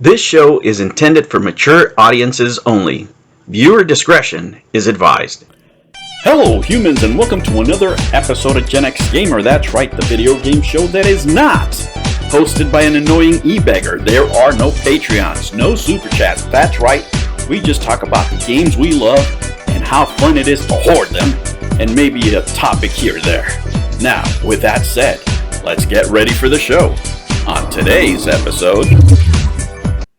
This show is intended for mature audiences only. Viewer discretion is advised. Hello, humans, and welcome to another episode of Gen X Gamer. That's right, the video game show that is not hosted by an annoying e-beggar. There are no Patreons, no Super Chats. That's right, we just talk about the games we love and how fun it is to hoard them, and maybe a topic here or there. Now, with that said, let's get ready for the show. On today's episode...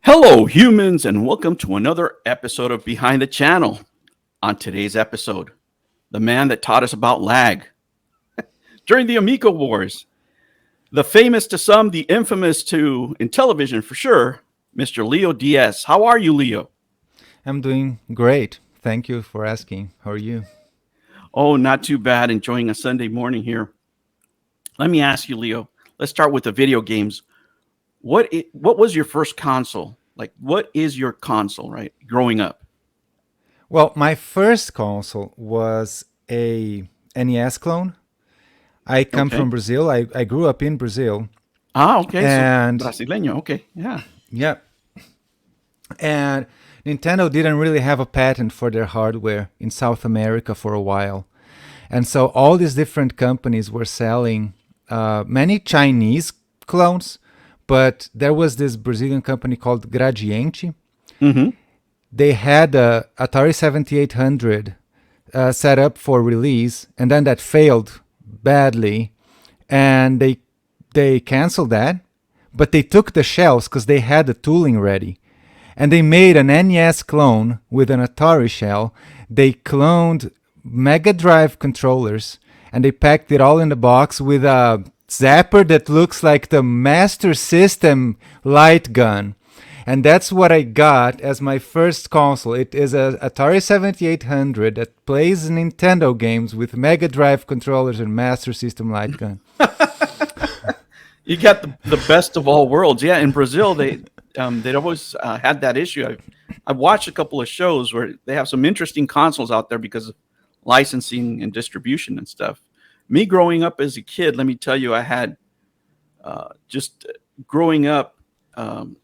Hello, humans, and welcome to another episode of Behind the Channel. On today's episode, the man that taught us about lag during the Amico Wars, the famous to some, the infamous to in television for sure, Mr. Leo Diaz. How are you, Leo? I'm doing great. Thank you for asking. How are you? Oh, not too bad. Enjoying a Sunday morning here. Let me ask you, Leo. Let's start with the video games. What was your first console? Like, what is your console, right, growing up? Well, my first console was a NES clone. I come from Brazil. I grew up in Brazil. Ah, okay. And so brasileño, okay, yeah. Yeah. And Nintendo didn't really have a patent for their hardware in South America for a while. And so all these different companies were selling many Chinese clones, but there was this Brazilian company called Gradiente. Mm-hmm. They had a Atari 7800 set up for release, and then that failed badly, and they canceled that, but they took the shells because they had the tooling ready, and they made an NES clone with an Atari shell. They cloned Mega Drive controllers, and they packed it all in the box with a zapper that looks like the Master System light gun. And that's what I got as my first console. It is a Atari 7800 that plays Nintendo games with Mega Drive controllers and Master System light gun. You got the best of all worlds. Yeah, in Brazil, they'd always had that issue. I've watched a couple of shows where they have some interesting consoles out there because of licensing and distribution and stuff. Me growing up as a kid, let me tell you, I had just growing up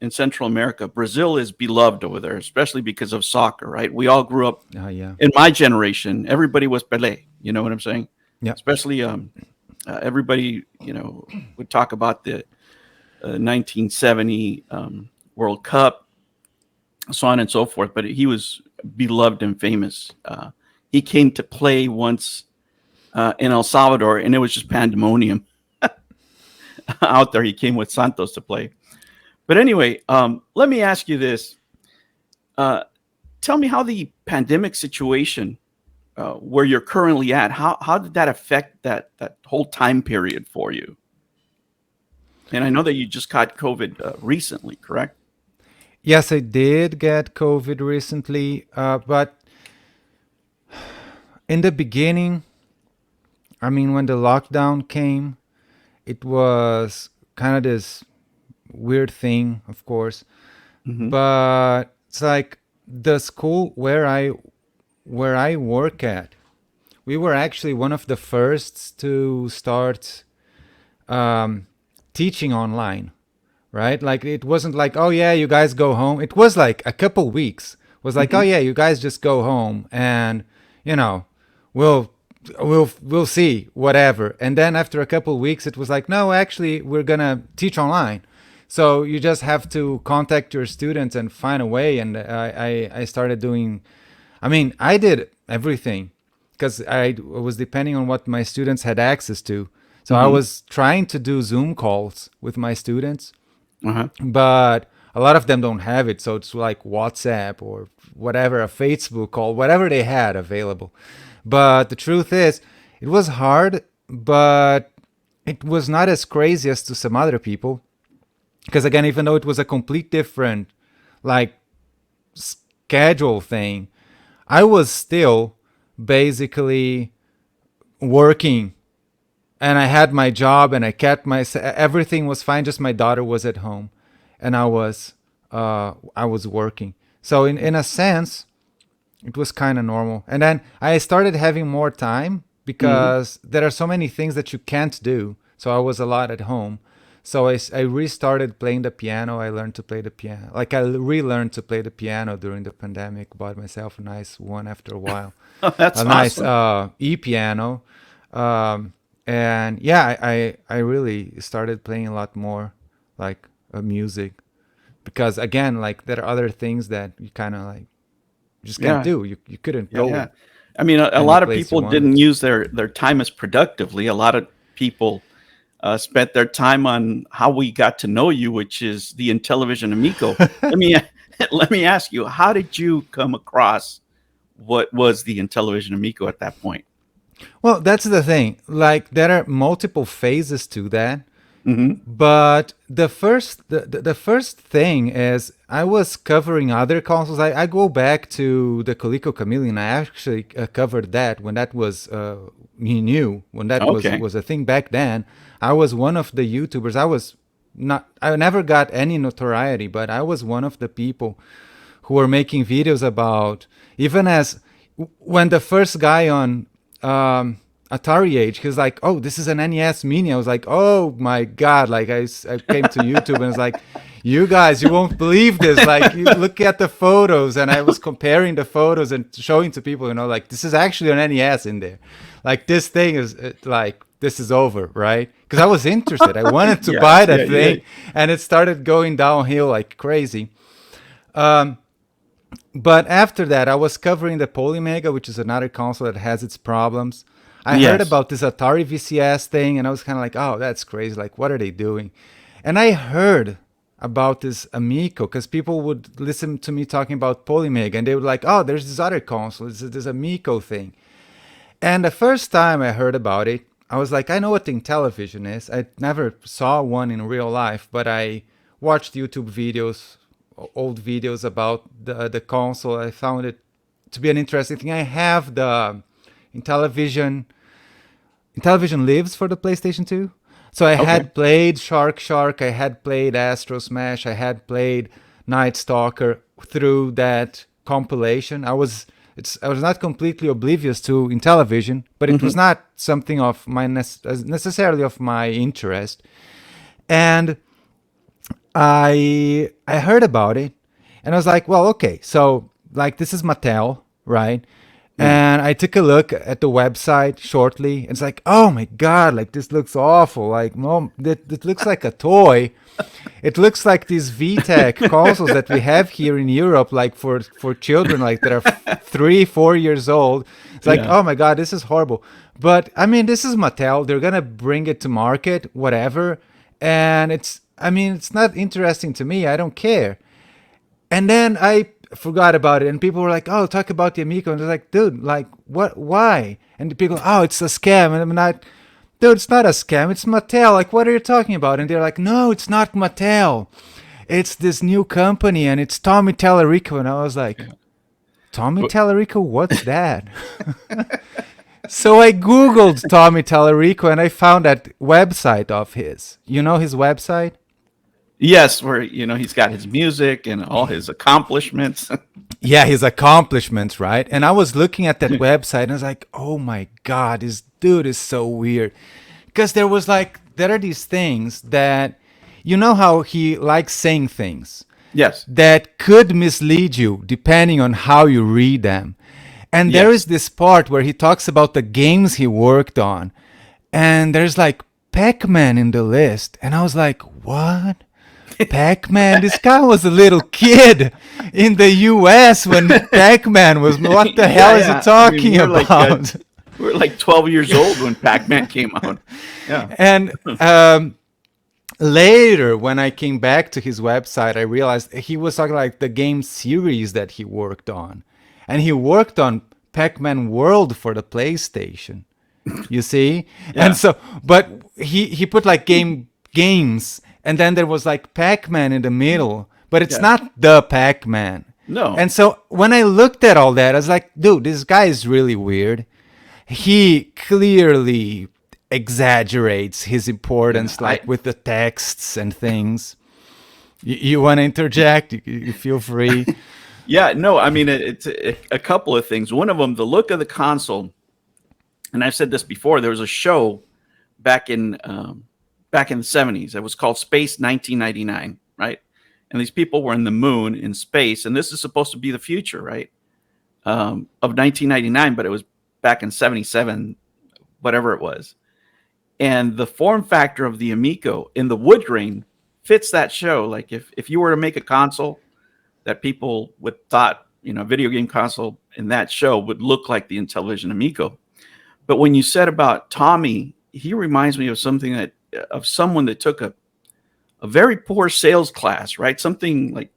in Central America. Brazil is beloved over there, especially because of soccer, right? We all grew up in my generation. Everybody was Pelé. You know what I'm saying? Yeah. Especially everybody, would talk about the 1970 World Cup, so on and so forth. But he was beloved and famous. He came to play once in El Salvador, and it was just pandemonium out there. He came with Santos to play. But anyway, let me ask you this. Tell me how the pandemic situation, where you're currently at, how did that affect that whole time period for you? And I know that you just caught COVID recently, correct? Yes, I did get COVID recently, but in the beginning, I mean, when the lockdown came, it was kind of this weird thing, of course. Mm-hmm. But it's like the school where I work at, we were actually one of the first to start teaching online, right? Like, it wasn't like, oh yeah, you guys go home. It was like a couple weeks. It was like, oh yeah, you guys just go home and we'll see, whatever. And then after a couple of weeks, it was like, no, actually, we're gonna teach online. So you just have to contact your students and find a way. And I started doing, I did everything because I was depending on what my students had access to. So I was trying to do Zoom calls with my students, but a lot of them don't have it. So it's like WhatsApp or whatever, a Facebook call, whatever they had available. But the truth is, it was hard, but it was not as crazy as to some other people. Because again, even though it was a complete different, schedule thing, I was still basically working. And I had my job, and I kept everything was fine. Just my daughter was at home, and I was working. So in a sense, it was kind of normal. And then I started having more time because there are so many things that you can't do. So I was a lot at home. So I restarted playing the piano. I learned to play the piano. Like I relearned to play the piano during the pandemic. Bought myself a nice one after a while, Oh, that's a nice awesome. e-piano. And yeah, I really started playing a lot more like music, because again, like there are other things that you kind of like just can't Yeah, do. You couldn't yeah, go yeah. I mean, a any lot of place you people wanted didn't to. use their time as productively. A lot of people spent their time on how we got to know you, which is the Intellivision Amico. Let me let me ask you, how did you come across what was the Intellivision Amico at that point? Well, that's the thing. Like there are multiple phases to that. Hmm. But the first thing is I was covering other consoles. I go back to the Coleco Chameleon. I actually covered that when that was new, when that Okay. was a thing back then. I was one of the YouTubers. I never got any notoriety, but I was one of the people who were making videos about, even as when the first guy on Atari Age, he was like, "Oh, this is an NES Mini." I was like, "Oh my god!" Like I came to YouTube and was like, "You guys, you won't believe this! Like, you look at the photos." And I was comparing the photos and showing to people, like this is actually an NES in there. Like this thing is like this is over, right? Because I was interested. I wanted to buy Yes. that Yeah. Yeah. thing, and it started going downhill like crazy. But after that, I was covering the Polymega, which is another console that has its problems. I heard Yes. about this Atari VCS thing, and I was kind of like, "Oh, that's crazy! Like, what are they doing?" And I heard about this Amico because people would listen to me talking about Polymega, and they would like, "Oh, there's this other console, this Amico thing." And the first time I heard about it, I was like, "I know what the Intellivision is. I never saw one in real life, but I watched YouTube videos, old videos about the console. I found it to be an interesting thing. I have the Intellivision. Intellivision Lives for the PlayStation 2. So I Okay. had played Shark, I had played Astro Smash, I had played Night Stalker through that compilation. I was not completely oblivious to Intellivision, but it was Hmm. not something of my necessarily of my interest. And I heard about it, and I was like, well, okay, so like this is Mattel, right? Yeah. And I took a look at the website shortly. It's like, oh my god, like this looks awful. Like, mom, that looks like a toy. It looks like these VTech consoles that we have here in Europe, like for children, like that are 3, 4 years old. It's like, Yeah. oh my god, this is horrible. But I mean, this is Mattel. They're gonna bring it to market, whatever. And I mean, it's not interesting to me. I don't care. And then I forgot about it, and people were like, "Oh, talk about the Amico," and I was like, "Dude, like, what? Why?" And the people, "Oh, it's a scam," and I'm not. Dude, it's not a scam. It's Mattel. Like, what are you talking about? And they're like, "No, it's not Mattel. It's this new company, and it's Tommy Tallarico." And I was like, "Tommy But Tallarico? What's that?" So I googled Tommy Tallarico, and I found that website of his. You know his website? yes, where he's got his music and all his accomplishments. Yeah, his accomplishments, right? And I was looking at that website and I was like, oh my God, this dude is so weird. Because there are these things that, you know how he likes saying things Yes. that could mislead you depending on how you read them. And there is Yes. this part where he talks about the games he worked on. And there's like Pac-Man in the list. And I was like, what? Pac-Man? This guy was a little kid in the US when Pac-Man was. What the hell Yeah, is he yeah. I mean, talking about? we were like 12 years old when Pac-Man came out. Yeah. And later, when I came back to his website, I realized he was talking like the game series that he worked on. And he worked on Pac-Man World for the PlayStation. You see? Yeah. And so, but he put like games, and then there was like Pac-Man in the middle, but it's Yeah. not the Pac-Man. No. And so when I looked at all that, I was like, dude, this guy is really weird. He clearly exaggerates his Yeah. importance, like with the texts and things. You want to interject? You feel free. Yeah, no, I mean it's a couple of things. One of them, the look of the console, and I've said this before. There was a show back in back in the 70s. It was called Space 1999, right? And these people were in the moon in space, and this is supposed to be the future, right? Of 1999, but it was back in 77, whatever it was. And the form factor of the Amico in the wood grain fits that show. Like if you were to make a console that people would thought, video game console in that show would look like the Intellivision Amico. But when you said about Tommy, he reminds me of someone that took a very poor sales class, right? Something like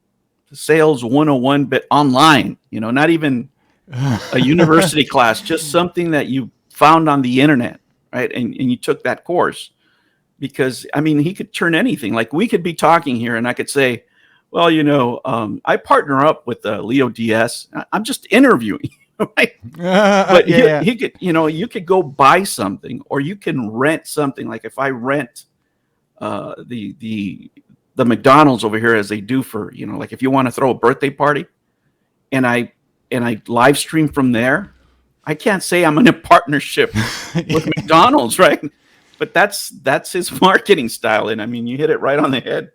sales 101, but online, not even a university class, just something that you found on the internet, right? And you took that course because, he could turn anything. Like we could be talking here and I could say, well, I partner up with Leo DS. I'm just interviewing, right? But he could, you could go buy something or you can rent something. Like if I rent the McDonald's over here as they do for, like if you want to throw a birthday party and I live stream from there, I can't say I'm in a partnership with McDonald's, right? But that's his marketing style. And you hit it right on the head.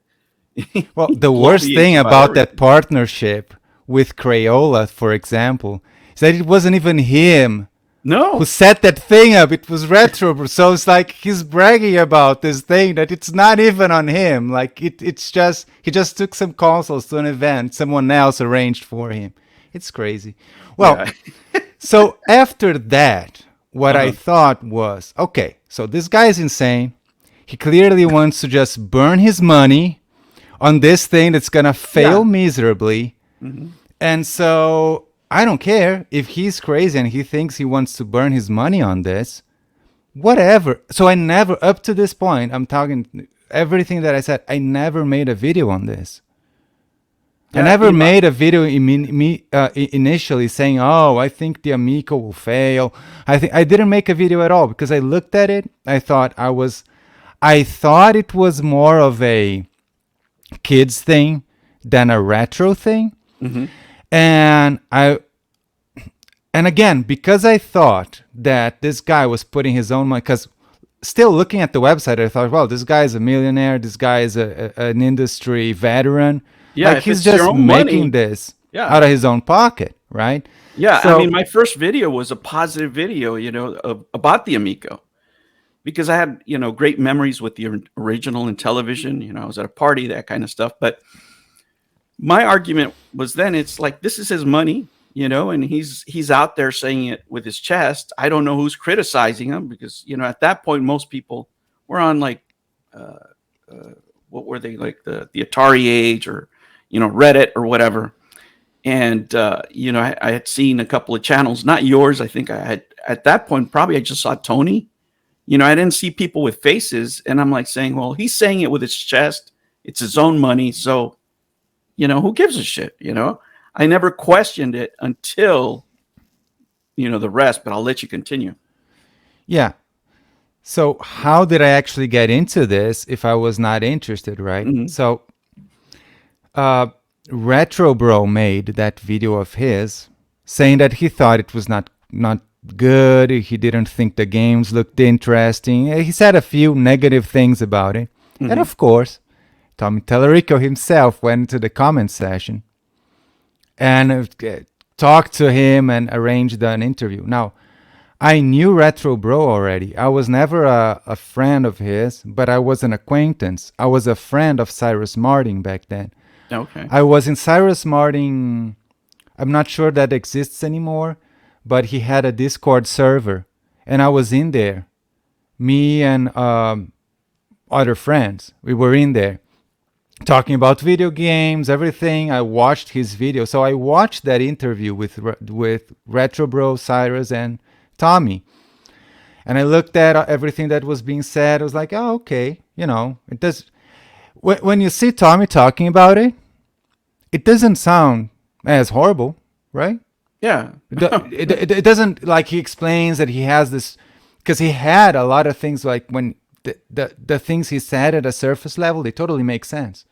Well, the worst thing about that partnership with Crayola, for example, is that it wasn't even him who set that thing up. It was Retro. So it's like he's bragging about this thing that it's not even on him. Like it's just, he just took some consoles to an event someone else arranged for him. It's crazy. Well, so after that, what I thought was, okay, so this guy is insane. He clearly wants to just burn his money on this thing that's going to fail miserably. Mm-hmm. And so I don't care if he's crazy and he thinks he wants to burn his money on this. Whatever. So I never, up to this point, I'm talking everything that I said, I never made a video on this. I never made a video initially saying, oh, I think the Amico will fail. I didn't make a video at all because I looked at it. I thought it was more of a kids thing than a retro thing. Mm-hmm. And again, because I thought that this guy was putting his own money, because still looking at the website, I thought, well, this guy is a millionaire. This guy is an industry veteran. Yeah, like he's just making this out of his own pocket, right? Yeah, so, my first video was a positive video, about the Amico, because I had, great memories with the original Intellivision. I was at a party, that kind of stuff. But my argument was then, it's like, this is his money, and he's out there saying it with his chest. I don't know who's criticizing him because, at that point, most people were on like, what were they, like the Atari age or, Reddit or whatever. And, I had seen a couple of channels, not yours. I think I had, at that point, probably I just saw Tony. I didn't see people with faces. And I'm like saying, well, he's saying it with his chest. It's his own money. So, who gives a shit? I never questioned it until, the rest, but I'll let you continue. Yeah. So how did I actually get into this if I was not interested, right? Mm-hmm. So Retro Bro made that video of his saying that he thought it was not good. He didn't think the games looked interesting. He said a few negative things about it. Mm-hmm. And of course, Tommy Tallarico himself went to the comment section and talked to him and arranged an interview. Now, I knew Retro Bro already. I was never a friend of his, but I was an acquaintance. I was a friend of Cyrus Martin back then. Okay. I was in Cyrus Martin. I'm not sure that exists anymore, but he had a Discord server, and I was in there. Me and other friends, we were in there talking about video games, everything. I watched his video. So I watched that interview with Retro Bro, Cyrus, and Tommy. And I looked at everything that was being said. I was like, oh, okay. It does. When you see Tommy talking about it, it doesn't sound as horrible, right? Yeah. It doesn't, like he explains that he has this, because he had a lot of things like when the things he said at a surface level, they totally make sense.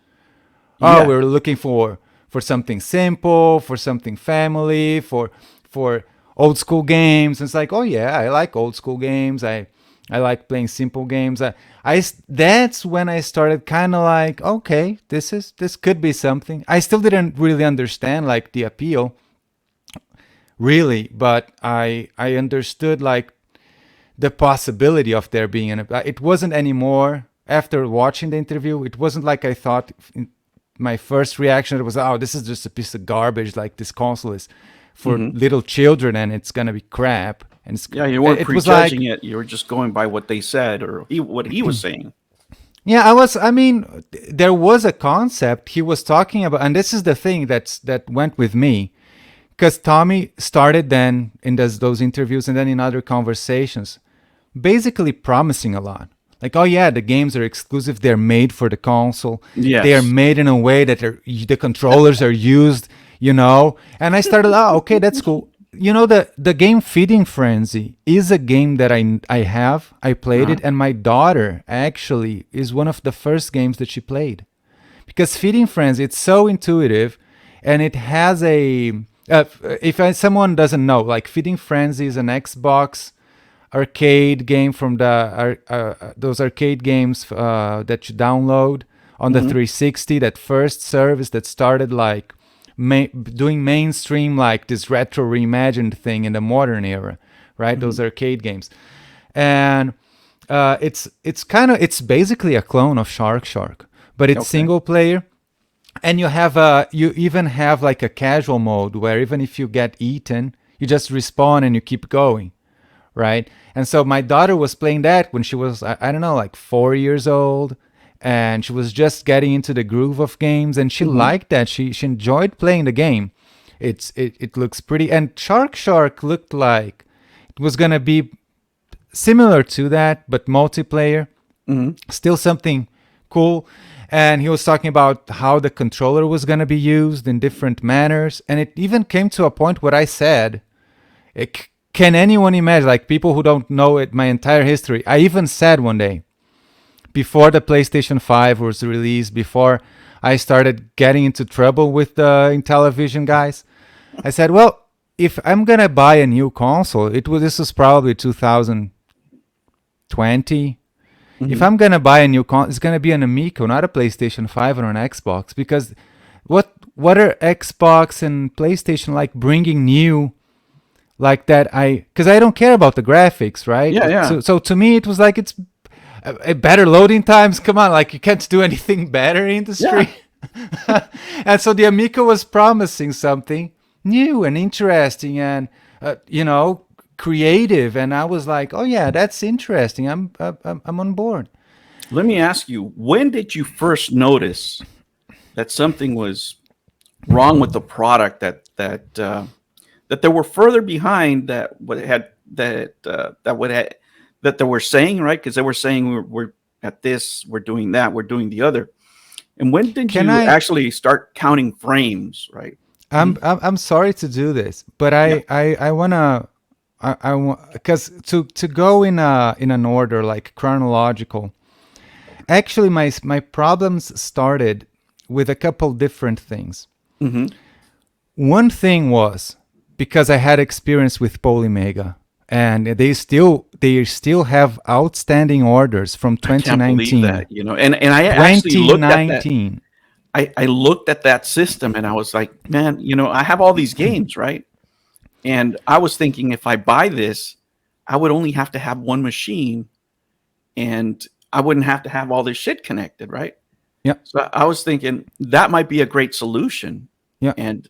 Yeah. Oh, we're looking for something simple, for something family, for old school games. And it's like, oh yeah, I like old school games. I like playing simple games. That's when I started kind of like, okay, this could be something. I still didn't really understand like the appeal, really, but I understood like the possibility of there being it wasn't anymore after watching the interview. It wasn't like I thought. My first reaction it was, oh, this is just a piece of garbage. Like this console is for little children and it's gonna be crap. And you weren't it prejudging it. You were just going by what they said or what he was saying. Yeah, I mean, there was a concept he was talking about, and this is the thing that went with me, because Tommy started then in those interviews and then in other conversations, basically promising a lot. Like, oh yeah, the games are exclusive. They're made for the console. Yes. They are made in a way that the controllers are used, And I started, oh, okay, that's cool. The game Feeding Frenzy is a game that I played it, and my daughter actually is one of the first games that she played. Because Feeding Frenzy, it's so intuitive, and it has someone doesn't know, like Feeding Frenzy is an Xbox arcade game from those arcade games that you download on the 360, that first service that started like doing mainstream like this retro reimagined thing in the modern era, right? Those arcade games, and it's basically a clone of Shark, but it's single player, and you even have like a casual mode where even if you get eaten, you just respawn and you keep going, right? And so my daughter was playing that when she was, I don't know, like 4 years old, and she was just getting into the groove of games, and she liked that. She enjoyed playing the game. It looks pretty, and Shark looked like it was gonna be similar to that, but multiplayer. Still something cool. And he was talking about how the controller was gonna be used in different manners, and it even came to a point where I said, can anyone imagine, like people who don't know it, my entire history? I even said one day, before the PlayStation 5 was released, before I started getting into trouble with the Intellivision guys, I said, well, if I'm going to buy a new console, this was probably 2020. If I'm going to buy a new console, it's going to be an Amico, not a PlayStation 5 or an Xbox, because what are Xbox and PlayStation like bringing new like that? Because I don't care about the graphics, right? Yeah. So to me, it was like, it's a better loading times. Come on, like you can't do anything better industry. Yeah. And so the Amico was promising something new and interesting and creative, and I was like, oh yeah, that's interesting. I'm on board. Let me ask you, when did you first notice that something was wrong with the product, that they were further behind that they were saying, right? Because they were saying we're at this, we're doing that, we're doing the other. And when did you actually start counting frames, right? I'm sorry to do this, but I wanna because to go in an order like chronological. Actually, my problems started with a couple different things. One thing was because I had experience with Polymega, and they still have outstanding orders from 2019. I can't believe that, and I actually looked at that. I looked at that system and I was like, man, I have all these games, right? And I was thinking, if I buy this, I would only have to have one machine, and I wouldn't have to have all this shit connected, right? Yeah. So I was thinking that might be a great solution. Yeah. And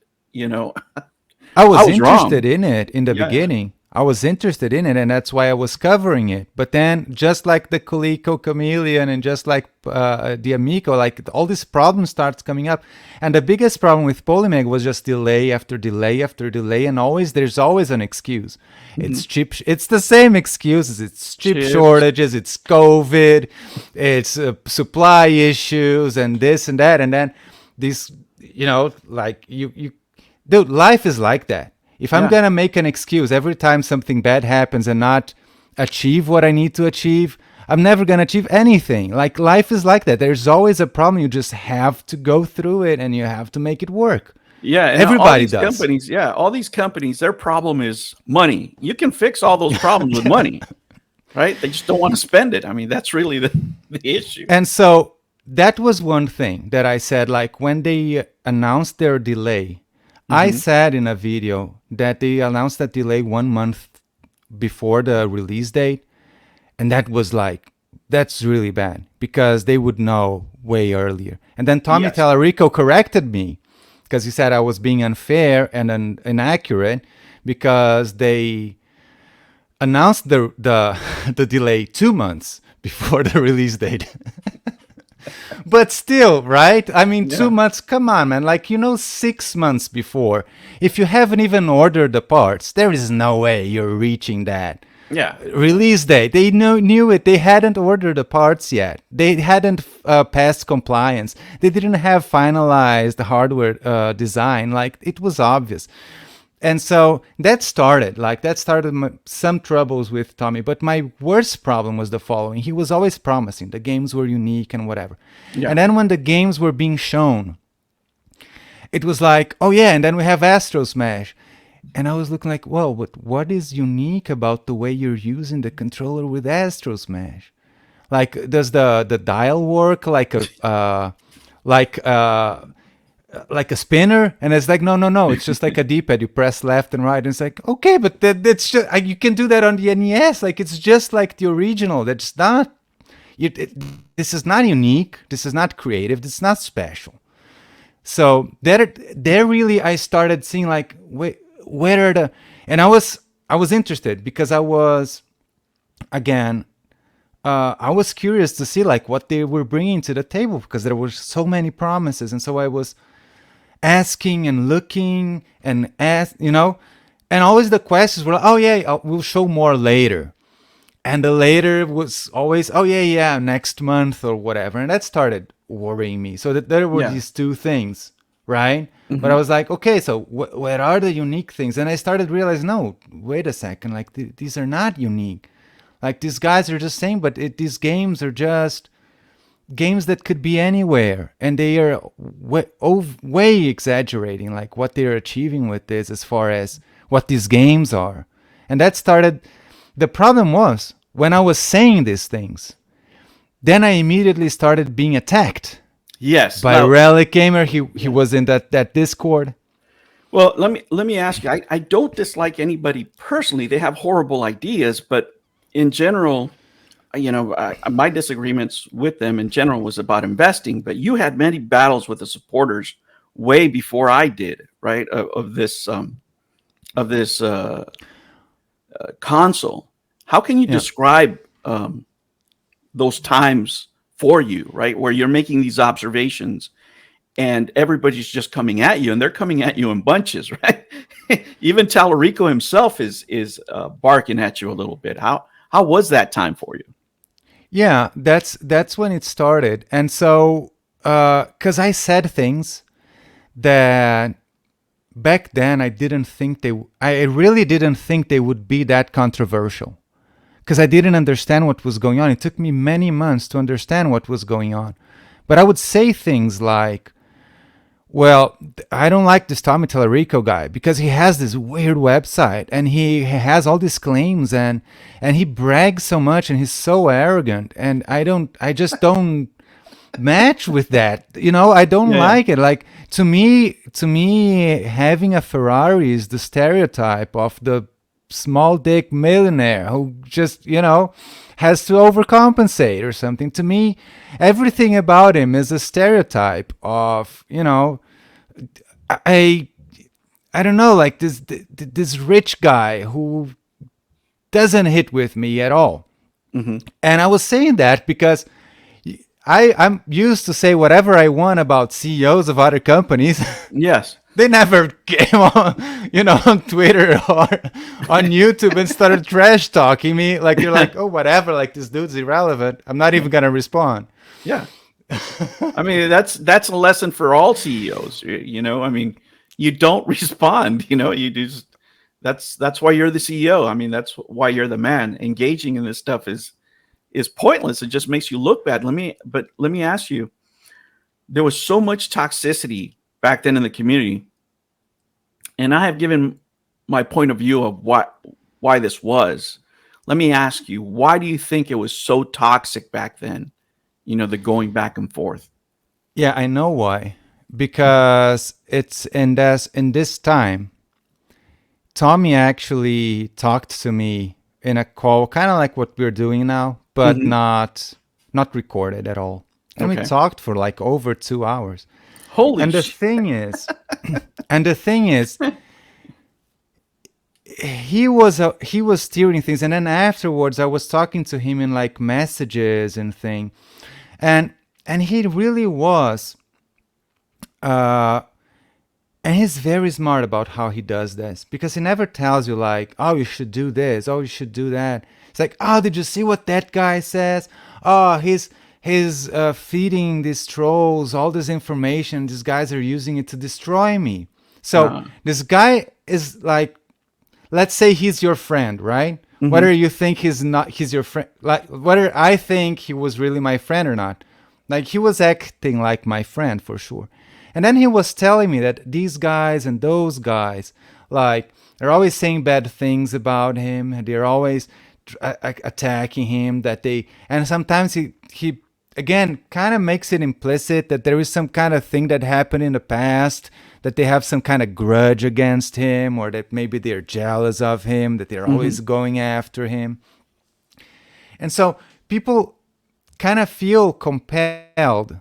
I was interested in it in the beginning. I was interested in it, and that's why I was covering it. But then, just like the Coleco Chameleon and just like the Amico, like all these problems starts coming up. And the biggest problem with Polymeg was just delay after delay after delay, and there's always an excuse. It's chip. It's the same excuses. It's chip shortages. It's COVID. It's supply issues and this and that. And then these, like you, dude, life is like that. If I'm going to make an excuse every time something bad happens and not achieve what I need to achieve, I'm never going to achieve anything. Like, life is like that. There's always a problem. You just have to go through it, and you have to make it work. Yeah. And everybody does. All these companies, their problem is money. You can fix all those problems with money. right? They just don't want to spend it. I mean, that's really the issue. And so that was one thing that I said, like when they announced their delay, I Mm-hmm. said in a video that they announced that delay 1 month before the release date. And that was like, that's really bad because they would know way earlier. And then Tommy Yes. Tallarico corrected me because he said I was being unfair and inaccurate because they announced the the delay 2 months before the release date. But still, right? I mean, Yeah. 2 months, come on, man. Like, 6 months before, if you haven't even ordered the parts, there is no way you're reaching that Yeah. release date. They knew it. They hadn't ordered the parts yet. They hadn't passed compliance. They didn't have finalized the hardware design. Like, it was obvious. And so that started some troubles with Tommy. But my worst problem was the following. He was always promising the games were unique and whatever. Yeah. And then when the games were being shown, it was like, oh yeah, and then we have Astro Smash. And I was looking like, well, what is unique about the way you're using the controller with Astro Smash? Like, does the dial work like a spinner? And it's like, no, it's just like a D-pad. You press left and right, and it's like, okay, but that's just you can do that on the NES. Like, it's just like the original. That's not. This is not unique. This is not creative. This is not special. So there really I started seeing like, wait, where are the? And I was interested because I was curious to see like what they were bringing to the table because there were so many promises, and so I was asking and looking and and always the questions were, oh yeah, we'll show more later. And the later was always, oh yeah, next month or whatever. And that started worrying me. So that there were these two things, right? Mm-hmm. But I was like, okay, so what are the unique things? And I started realizing, no, wait a second, like these are not unique. Like these guys are just saying, but these games are just games that could be anywhere, and they are way exaggerating like what they're achieving with this as far as what these games are. And that started. The problem was when I was saying these things, then I immediately started being attacked. Yes. By Relic Gamer. He was in that Discord. Well, let me ask you. I don't dislike anybody personally. They have horrible ideas, but in general, my disagreements with them in general was about investing. But you had many battles with the supporters way before I did, right? Of this console. How can you describe those times for you, right? Where you're making these observations and everybody's just coming at you, and they're coming at you in bunches, right? Even Tallarico himself is barking at you a little bit. How was that time for you? Yeah, that's when it started. And so, because I said things that back then I really didn't think they would be that controversial, because I didn't understand what was going on. It took me many months to understand what was going on. But I would say things like, well, I don't like this Tommy Tallarico guy because he has this weird website and he has all these claims and he brags so much and he's so arrogant, and I just don't match with that. I don't like it. Like to me, having a Ferrari is the stereotype of the small dick millionaire who just, has to overcompensate or something. To me, everything about him is a stereotype of, I don't know, like this rich guy who doesn't hit with me at all. Mm-hmm. And I was saying that because I'm used to say whatever I want about CEOs of other companies. Yes. They never came on, on Twitter or on YouTube and started trash talking me. Like, you're like, oh, whatever. Like, this dude's irrelevant. I'm not even going to respond. Yeah. I mean, that's a lesson for all CEOs. I mean, you don't respond, you just, that's why you're the CEO. I mean, that's why you're the man. Engaging in this stuff is pointless. It just makes you look bad. Let me ask you, there was so much toxicity back then in the community, and I have given my point of view of why this was. let me ask you, why do you think it was so toxic back then? The going back and forth. Yeah, I know why. Because it's in this time, Tommy actually talked to me in a call, kind of like what we're doing now, but Mhm. not recorded at all. And we Okay. talked for like over 2 hours. Holy And the shit. thing is, and the thing is, he was steering things, and then afterwards I was talking to him in like messages and thing, and he really was, uh, and he's very smart about how he does this, because he never tells you like, oh, you should do this, oh, you should do that. It's like, oh, did you see what that guy says? Oh, he's feeding these trolls all this information. These guys are using it to destroy me. So Uh, this guy is like, let's say he's your friend, right? mhm. Whether you think he's your friend, like whether I think he was really my friend or not, like he was acting like my friend for sure. And then he was telling me that these guys and those guys, like, they're always saying bad things about him, and they're always attacking him. And sometimes he again kind of makes it implicit that there is some kind of thing that happened in the past, that they have some kind of grudge against him, or that maybe they're jealous of him, that they're always Mhm. going after him. And so people kind of feel compelled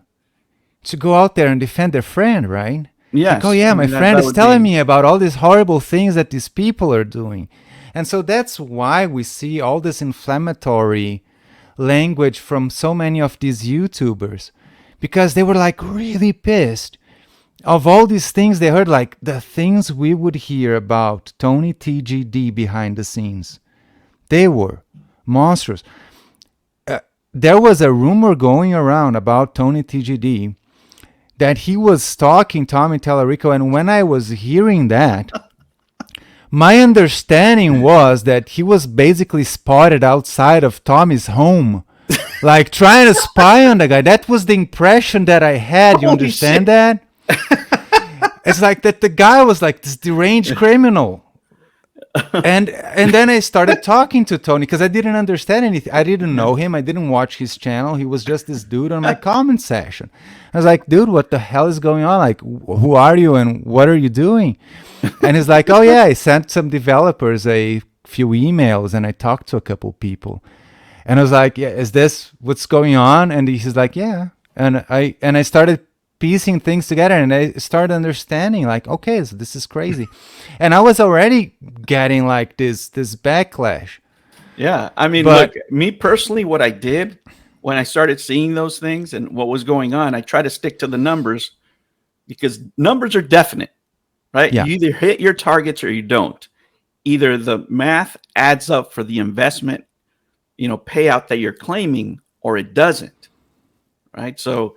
to go out there and defend their friend, right? It's like, oh Yes. yeah, I my mean, friend that is would telling be. me about all these horrible things that these people are doing. And so that's why we see all this inflammatory language from so many of these YouTubers, because they were like really pissed of all these things they heard, like the things we would hear about Tony TGD behind the scenes. They were monstrous. There was a rumor going around about Tony TGD that he was stalking Tommy Tallarico, and when I was hearing that, my understanding was that he was basically spotted outside of Tommy's home, like trying to spy on the guy. That was the impression that I had. You Holy understand shit. that? It's like that the guy was like this deranged criminal. And then I started talking to Tony, because I didn't understand anything. I didn't know him. I didn't watch his channel. He was just this dude on my comment section. I was like, dude, what the hell is going on? Like, who are you and what are you doing? And he's like, oh yeah, I sent some developers a few emails and I talked to a couple people. And I was like, yeah, is this what's going on? And he's like, yeah. And I started piecing things together, and I started understanding like, okay, so this is crazy. And I was already getting like this backlash. Yeah. I mean, But look, me personally, what I did when I started seeing those things and what was going on, I try to stick to the numbers, because numbers are definite, right? yeah, You either hit your targets or you don't. Either the math adds up for the investment, payout that you're claiming, or it doesn't, right? So,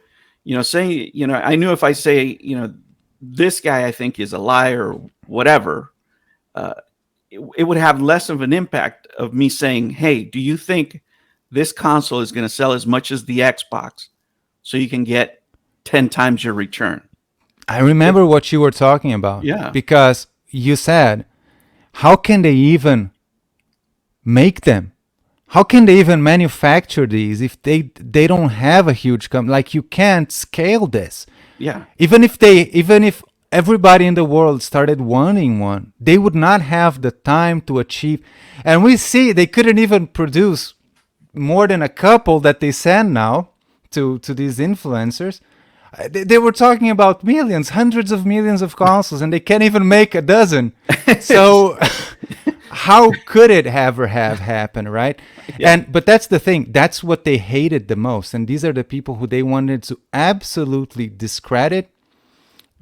saying, I knew if I say, this guy I think is a liar or whatever, uh, it would have less of an impact of me saying, hey, do you think this console is going to sell as much as the Xbox so you can get 10 times your return? I remember what you were talking about, Yeah. because you said, how can they even make them? How can they even manufacture these if they don't have a huge company? Like, you can't scale this. Yeah. Even if everybody in the world started wanting one, they would not have the time to achieve. And we see they couldn't even produce more than a couple that they send now to these influencers. They were talking about millions, hundreds of millions of consoles, and they can't even make a dozen. So how could it ever have happened, right? Yeah. But that's the thing. That's what they hated the most. And these are the people who they wanted to absolutely discredit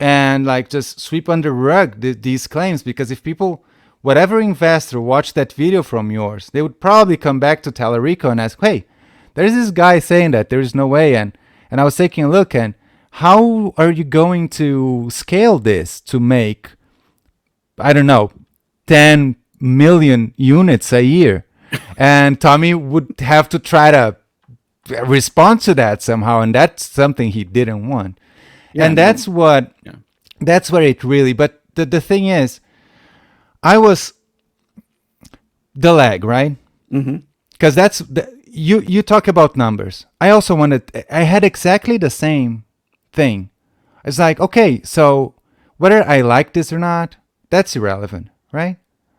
and like just sweep under the rug these claims. Because if people, whatever investor watched that video from yours, they would probably come back to Tallarico and ask, hey, there's this guy saying that there's no way. And I was taking a look, and how are you going to scale this to make, I don't know, 10 million units a year? And Tommy would have to try to respond to that somehow, and that's something he didn't want. Yeah. And No. Yeah. that's where it really, but the thing is, I was the lag, right? Because you talk about numbers. I also I had exactly the same thing. It's like, okay, so whether I like this or not, that's irrelevant, right?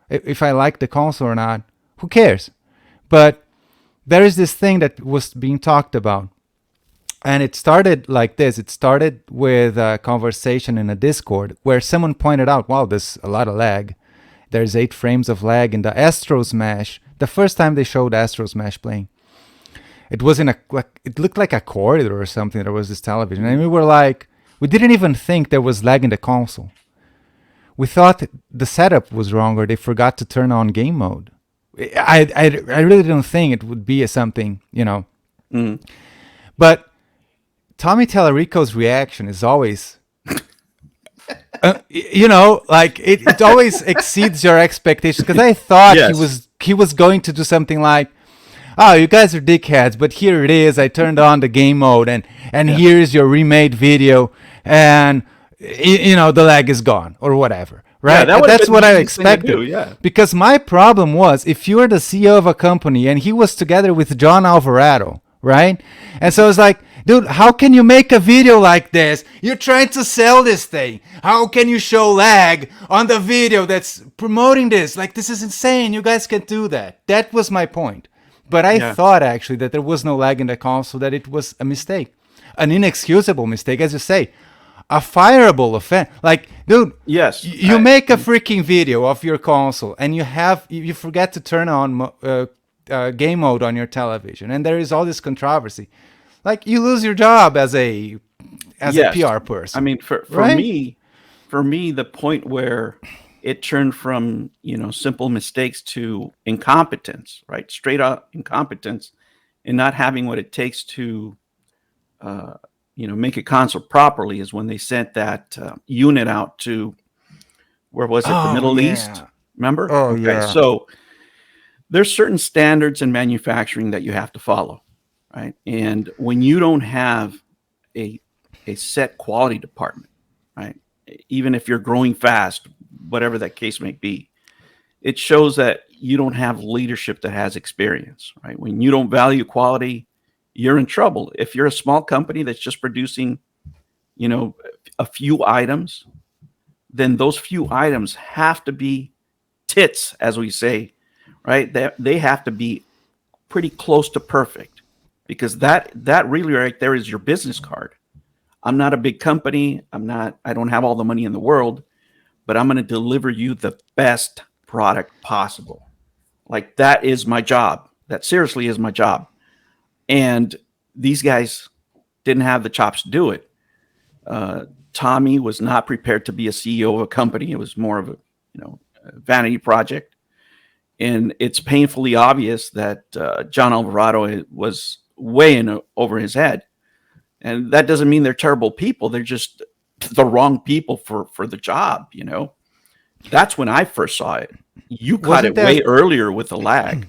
If I like the console or not, who cares? But there is this thing that was being talked about. And it started like this. It started with a conversation in a Discord where someone pointed out, wow, there's a lot of lag. There's 8 frames of lag in the Astro Smash. The first time they showed Astro Smash playing, it was it looked like a corridor or something. There was this television. And we were like, we didn't even think there was lag in the console. We thought the setup was wrong or they forgot to turn on game mode. I really don't think it would be something, But Tommy Tallarico's reaction is always, like it always exceeds your expectations. Because I thought he was going to do something like, oh, you guys are dickheads, but here it is. I turned on the game mode, and here's your remade video, and the lag is gone or whatever. Right? Yeah, that's what I expected. Yeah. Because my problem was, if you are the CEO of a company and he was together with John Alvarado, right? And so it's like, dude, how can you make a video like this? You're trying to sell this thing. How can you show lag on the video that's promoting this? Like, this is insane. You guys can't do that. That was my point. But I thought actually that there was no lag in the console, that it was a mistake, an inexcusable mistake, as you say. A fireable offense. Like, dude, you make a freaking video of your console and you forget to turn on game mode on your television, and there is all this controversy. Like, you lose your job as a PR person. I mean, for me, the point where it turned from simple mistakes to incompetence, right? Straight up incompetence, and not having what it takes to make a console properly is when they sent that unit out to, where was it? The Middle East. Remember? Yeah. So there's certain standards in manufacturing that you have to follow, right? And when you don't have a set quality department, right? Even if you're growing fast, whatever that case may be, it shows that you don't have leadership that has experience, right? When you don't value quality, you're in trouble. If you're a small company that's just producing, a few items, then those few items have to be tits, as we say, right? They have to be pretty close to perfect, because that really right there is your business card. I'm not a big company. I don't have all the money in the world, but I'm going to deliver you the best product possible. Like, that is my job. That seriously is my job. And these guys didn't have the chops to do it. Tommy was not prepared to be a CEO of a company. It was more of a vanity project. And it's painfully obvious that John Alvarado was way in over his head. And that doesn't mean they're terrible people. They're just the wrong people for the job, That's when I first saw it. You caught it way earlier with the lag.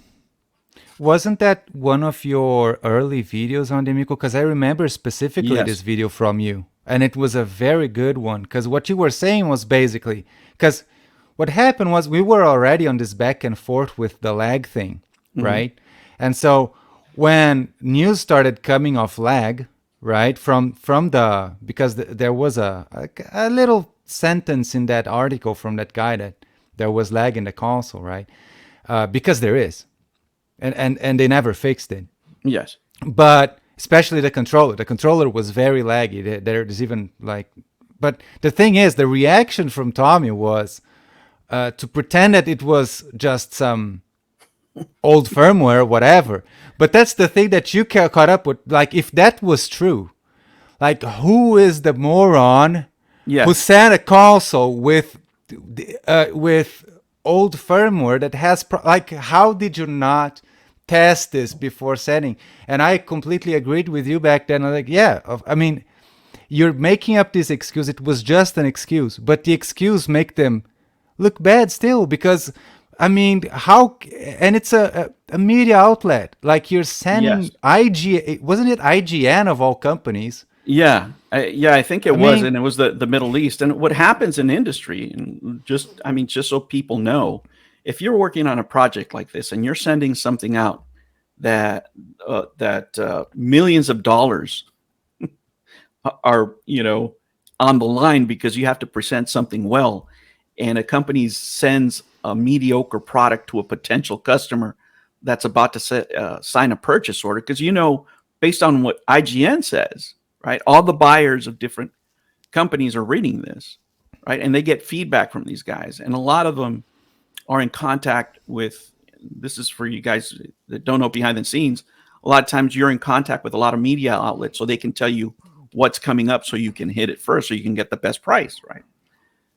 Wasn't that one of your early videos on Demico? Because I remember specifically this video from you. And it was a very good one. Because what you were saying was basically... Because what happened was we were already on this back and forth with the lag thing, right? And so when news started coming of lag, right, because there was a little sentence in that article from that guy that there was lag in the console, right? Because there is. And they never fixed it. Yes. But especially the controller. The controller was very laggy. There's even like... But the thing is, the reaction from Tommy was to pretend that it was just some old firmware, whatever. But that's the thing that you caught up with. Like, if that was true, like, who is the moron who sent a console with old firmware that has... how did you not test this before setting? And I completely agreed with you back then. I was like, I mean, you're making up this excuse. It was just an excuse, but the excuse make them look bad still, because I mean, how? And it's a media outlet. Like, you're sending IG, wasn't it IGN of all companies? Yeah, I think it was, and it was the Middle East. And what happens in industry, and just so people know, if you're working on a project like this and you're sending something out that millions of dollars are, on the line because you have to present something well, and a company sends a mediocre product to a potential customer that's about to sign a purchase order, because based on what IGN says, right, all the buyers of different companies are reading this, right, and they get feedback from these guys, and a lot of them are in contact with, this is for you guys that don't know behind the scenes, a lot of times you're in contact with a lot of media outlets so they can tell you what's coming up so you can hit it first so you can get the best price, right?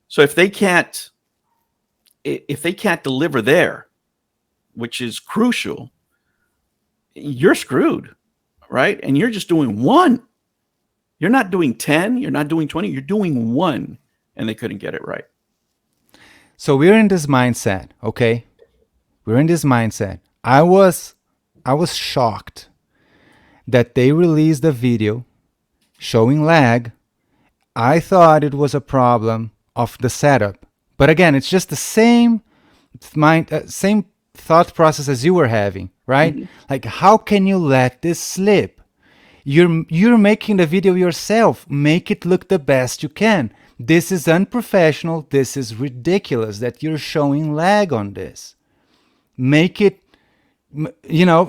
So if they can't deliver there, which is crucial, you're screwed, right? And you're just doing one. You're not doing 10, you're not doing 20, you're doing one, and they couldn't get it right. So we're in this mindset, okay? We're in this mindset. I was shocked that they released a video showing lag. I thought it was a problem of the setup. But again, it's just the same same thought process as you were having, right? Mm-hmm. Like, how can you let this slip? You're making the video yourself. Make it look the best you can. This is unprofessional. This is ridiculous that you're showing lag on this. Make it,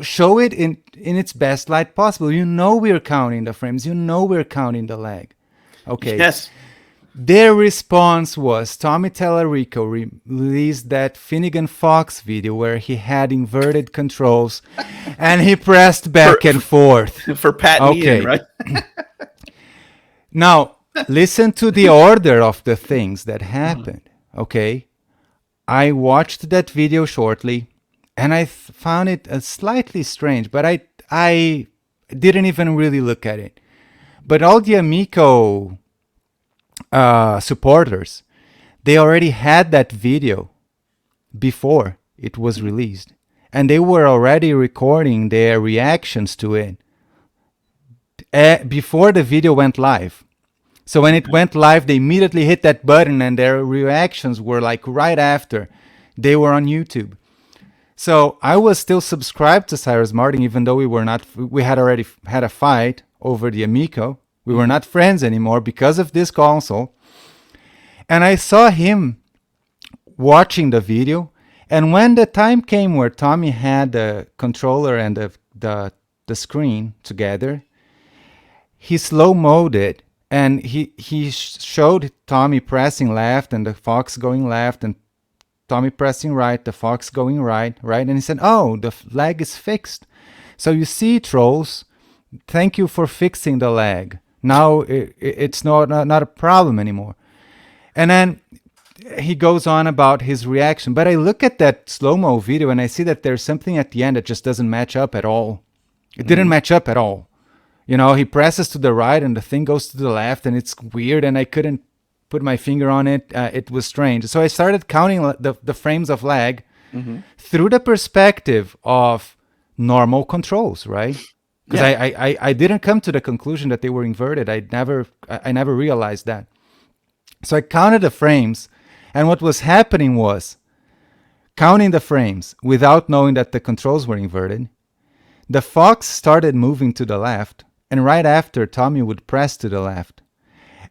show it in its best light possible. We're counting the frames. We're counting the lag. Okay. Yes. Their response was Tommy Tallarico released that Finnegan Fox video where he had inverted controls and he pressed back and forth. For Pat and Ian, right? Now, listen to the order of the things that happened, okay? I watched that video shortly, and I found it slightly strange, but I didn't even really look at it. But all the Amico supporters, they already had that video before it was released, and they were already recording their reactions to it before the video went live. So when it went live, they immediately hit that button, and their reactions were like right after they were on YouTube. So I was still subscribed to Cyrus Martin, even though we had already had a fight over the Amico. We were not friends anymore because of this console. And I saw him watching the video. And when the time came where Tommy had the controller and the screen together, he slow-moed it. And he showed Tommy pressing left and the Fox going left, and Tommy pressing right, the Fox going right. And he said, "Oh, the lag is fixed. So you see, trolls, thank you for fixing the lag. Now it's not a problem anymore." And then he goes on about his reaction. But I look at that slow-mo video and I see that there's something at the end that just doesn't match up at all. It didn't match up at all. He presses to the right and the thing goes to the left, and it's weird, and I couldn't put my finger on it. It was strange. So I started counting the frames of lag through the perspective of normal controls, right? Because I didn't come to the conclusion that they were inverted. I never realized that. So I counted the frames, and what was happening was counting the frames without knowing that the controls were inverted. The Fox started moving to the left, and right after, Tommy would press to the left.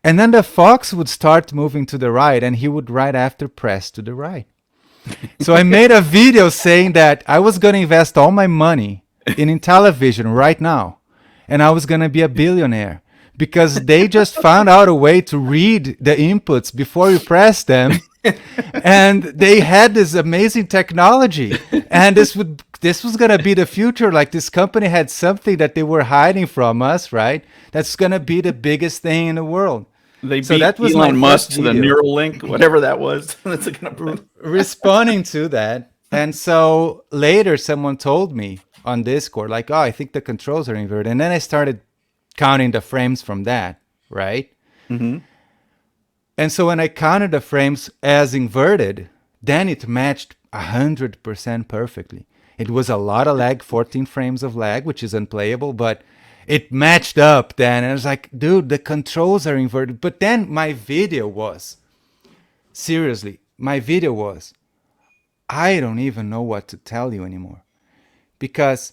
And then the Fox would start moving to the right, and he would right after press to the right. So I made a video saying that I was going to invest all my money in Intellivision right now, and I was going to be a billionaire, because they just found out a way to read the inputs before you press them. And they had this amazing technology, and this was going to be the future. Like, this company had something that they were hiding from us, right? That's going to be the biggest thing in the world. They beat Elon Musk to the Neuralink, whatever that was. That's responding to that. And so later someone told me on Discord, like, "Oh, I think the controls are inverted." And then I started counting the frames from that, right? Mm-hmm. And so when I counted the frames as inverted, then it matched 100% perfectly. It was a lot of lag, 14 frames of lag, which is unplayable, but it matched up then. And I was like, dude, the controls are inverted. But then my video was I don't even know what to tell you anymore, because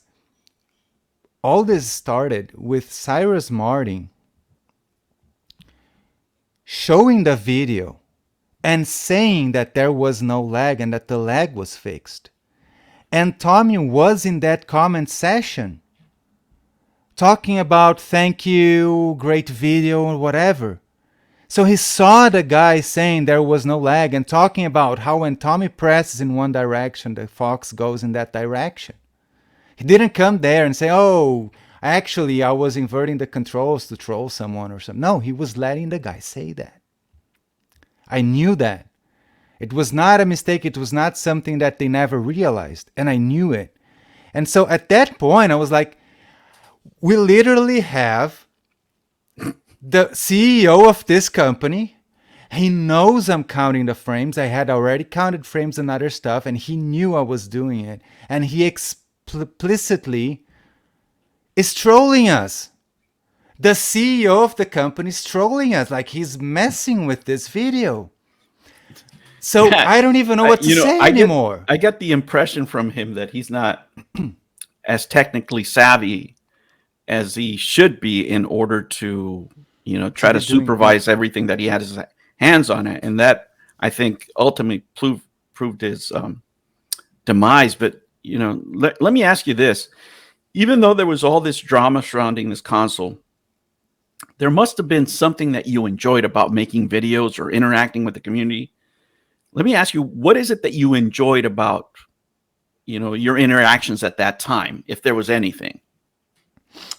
all this started with Cyrus Martin showing the video and saying that there was no lag and that the lag was fixed. And Tommy was in that comment session talking about thank you, great video, or whatever. So he saw the guy saying there was no lag and talking about how when Tommy presses in one direction, the fox goes in that direction. He didn't come there and say, oh, actually, I was inverting the controls to troll someone or something. No, he was letting the guy say that. I knew that. It was not a mistake. It was not something that they never realized. And I knew it. And so at that point, I was like, we literally have the CEO of this company. He knows I'm counting the frames. I had already counted frames and other stuff, and he knew I was doing it. And he explicitly is trolling us. The CEO of the company is trolling us, like he's messing with this video. So I don't even know what to say anymore. I get the impression from him that he's not as technically savvy as he should be in order to, try to supervise everything that he had his hands on it. And that, I think, ultimately proved his demise. But, let me ask you this. Even though there was all this drama surrounding this console, there must have been something that you enjoyed about making videos or interacting with the community. Let me ask you, what is it that you enjoyed about, your interactions at that time, if there was anything?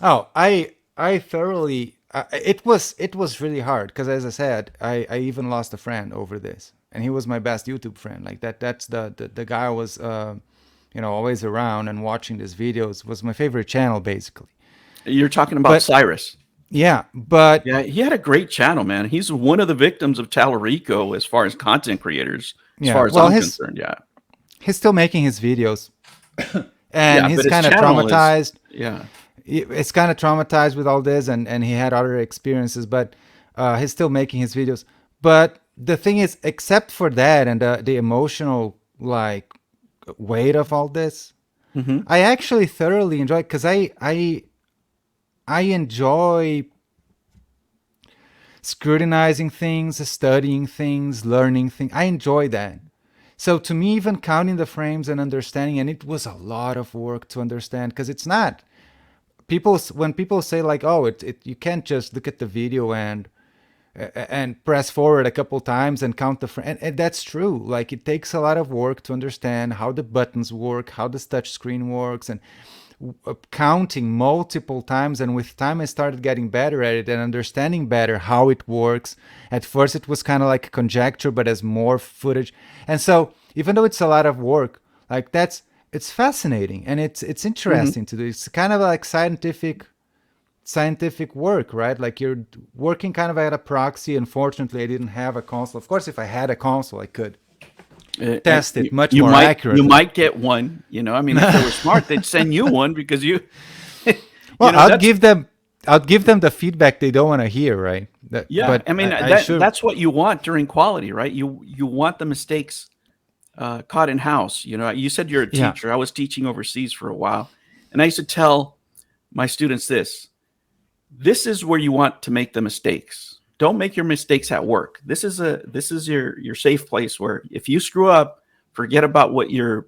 Oh, I thoroughly. It was really hard because, as I said, I even lost a friend over this, and he was my best YouTube friend. Like that. That's the guy was, always around and watching these videos. Was my favorite channel, basically. You're talking about Cyrus. Yeah, but yeah, he had a great channel, man. He's one of the victims of Talarico as far as content creators, as far as I'm concerned. Yeah, he's still making his videos, and he's kind of traumatized. It's kind of traumatized with all this, and he had other experiences, but he's still making his videos. But the thing is, except for that and the emotional weight of all this, I actually thoroughly enjoy it because I enjoy scrutinizing things, studying things, learning things. I enjoy that. So to me, even counting the frames and understanding, and it was a lot of work to understand because it's not. When people say oh, you can't just look at the video and press forward a couple times and count the frame, and that's true. Like it takes a lot of work to understand how the buttons work, how this touch screen works, and counting multiple times. And with time I started getting better at it and understanding better how it works. At first it was kind of like a conjecture, but as more footage. And so even though it's a lot of work, it's fascinating and it's interesting to do. It's kind of like scientific work, right? Like you're working kind of at a proxy. Unfortunately, I didn't have a console. Of course, if I had a console, I could test it much more accurately. You might get one. If they were smart, they'd send you one because you. Well, I'll give them the feedback they don't want to hear, right? But that's what you want during quality, right? You want the mistakes caught in house. You said you're a teacher. I was teaching overseas for a while, and I used to tell my students this. This is where you want to make the mistakes. Don't make your mistakes at work. This is your safe place where if you screw up, forget about what your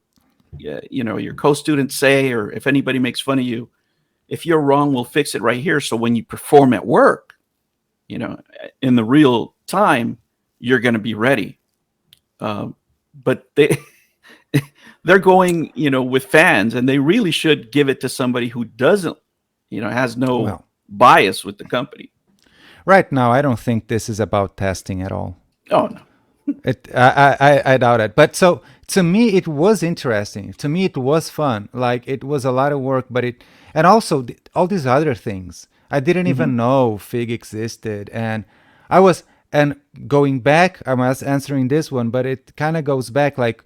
co-students say, or if anybody makes fun of you. If you're wrong, we'll fix it right here. So when you perform at work, in the real time, you're going to be ready. But they're going, with fans, and they really should give it to somebody who doesn't, has no bias with the company. Right now, I don't think this is about testing at all. Oh, no. I doubt it. But so to me, it was interesting. To me, it was fun. Like it was a lot of work, and also all these other things. I didn't even know Fig existed. And going back, I was answering this one, but it kind of goes back like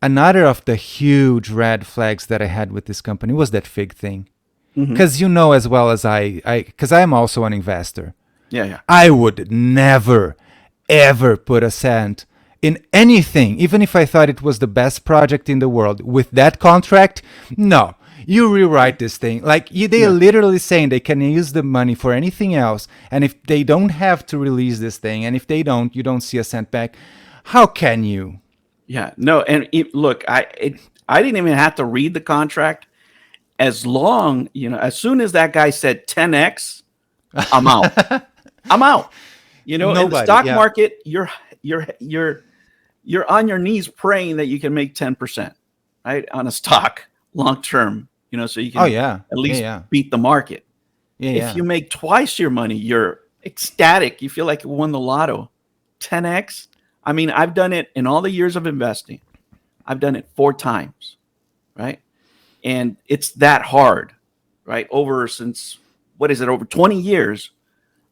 another of the huge red flags that I had with this company was that Fig thing. Because as well as because I'm also an investor. Yeah. I would never, ever put a cent in anything, even if I thought it was the best project in the world, with that contract, no. You rewrite this thing. Like, they are literally saying they can use the money for anything else, and if they don't have to release this thing, and if they don't, you don't see a cent back. How can you? Yeah, no, and look, I didn't even have to read the contract. As soon as that guy said 10x, I'm out. I'm out. In the stock market, you're on your knees praying that you can make 10%, right, on a stock long term. So you can at least beat the market. If you make twice your money, you're ecstatic. You feel like you won the lotto. 10x. I mean, I've done it in all the years of investing. I've done it 4 times, right? And it's that hard, right? Over 20 years,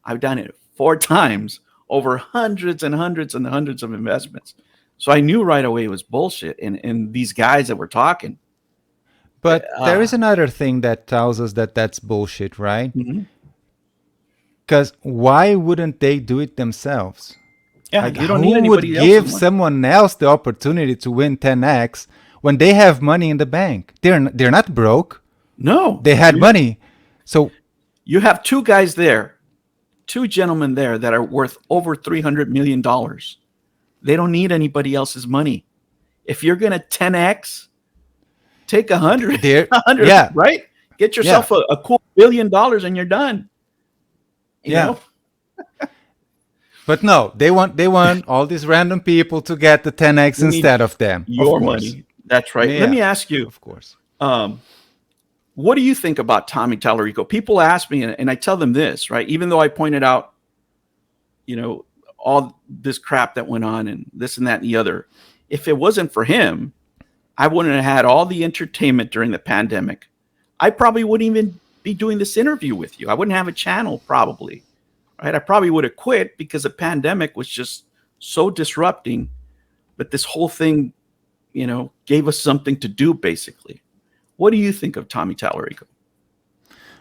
I've done it 4 times over hundreds and hundreds and hundreds of investments. So I knew right away it was bullshit. And these guys that were talking. But there is another thing that tells us that that's bullshit, right? Because why wouldn't they do it themselves? Yeah, like, you don't need anybody else. Who would give someone else the opportunity to win 10x when they have money in the bank? They're not broke. No. They had money. So you have 2 guys there, 2 gentlemen there that are worth over $300 million. They don't need anybody else's money. If you're going to 10x, take 100, 100, right? Get yourself a cool $1 billion and you're done. You know? But no, they want all these random people to get the 10x instead of them. Your money. That's right. Let me ask you. Of course. What do you think about Tommy Tallarico? People ask me, and I tell them this, right? Even though I pointed out, all this crap that went on and this and that and the other. If it wasn't for him, I wouldn't have had all the entertainment during the pandemic. I probably wouldn't even be doing this interview with you. I wouldn't have a channel probably, right? I probably would have quit because the pandemic was just so disrupting. But this whole thing, gave us something to do basically. What do you think of Tommy Tallarico?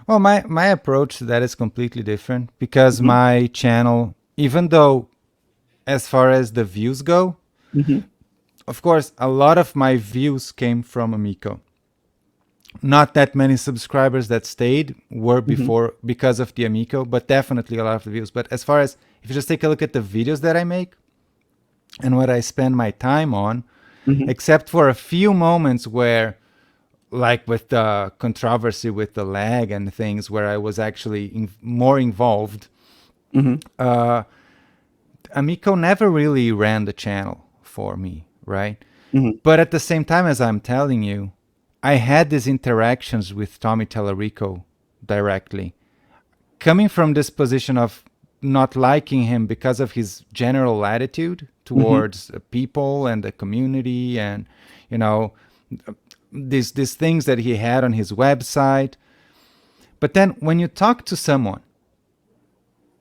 Well, my approach to that is completely different because my channel, even though as far as the views go, of course, a lot of my views came from Amico. Not that many subscribers that stayed were before because of the Amico, but definitely a lot of the views. But as far as, if you just take a look at the videos that I make and what I spend my time on, except for a few moments where, like with the controversy with the lag and things where I was actually more involved, Amico never really ran the channel for me, right? But at the same time, as I'm telling you, I had these interactions with Tommy Tallarico directly, coming from this position of not liking him because of his general attitude towards people and the community, and these things that he had on his website. But then when you talk to someone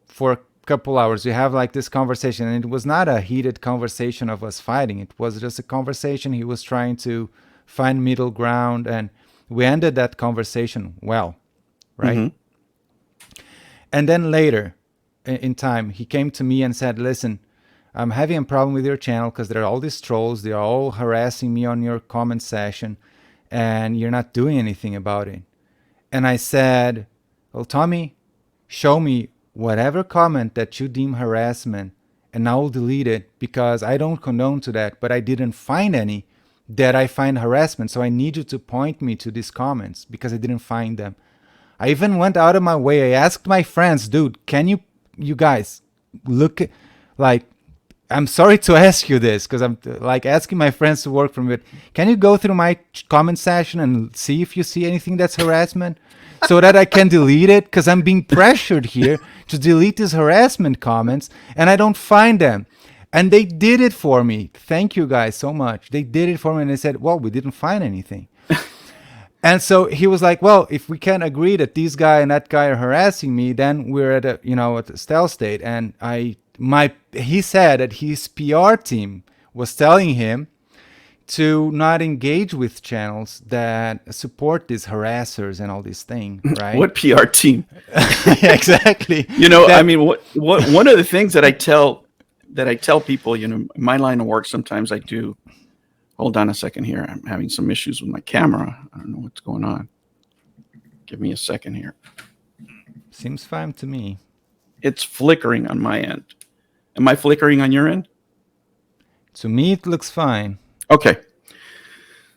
for a couple hours, you have like this conversation, and it was not a heated conversation of us fighting. It was just a conversation. He was trying to find middle ground, and we ended that conversation well, right? And then later in time, he came to me and said, listen, I'm having a problem with your channel because there are all these trolls. They are all harassing me on your comment section, and you're not doing anything about it. And I said, well, Tommy, show me whatever comment that you deem harassment, and I will delete it because I don't condone to that, but I didn't find any that I find harassment. So I need you to point me to these comments because I didn't find them. I even went out of my way. I asked my friends, dude, can you guys look at, like, I'm sorry to ask you this because I'm like asking my friends to work for me, but can you go through my comment section and see if you see anything that's harassment so that I can delete it? Because I'm being pressured here to delete these harassment comments and I don't find them. And they did it for me. Thank you guys so much. They did it for me and they said, well, we didn't find anything. And so he was like, well, if we can agree that this guy and that guy are harassing me, then we're at a stealth state. And he said that his PR team was telling him to not engage with channels that support these harassers and all these things, right? What PR team? Exactly. I mean, what one of the things that I tell that I tell people, in my line of work, sometimes I do. Hold on a second here. I'm having some issues with my camera. I don't know what's going on. Give me a second here. Seems fine to me. It's flickering on my end. Am I flickering on your end? To me, it looks fine. Okay.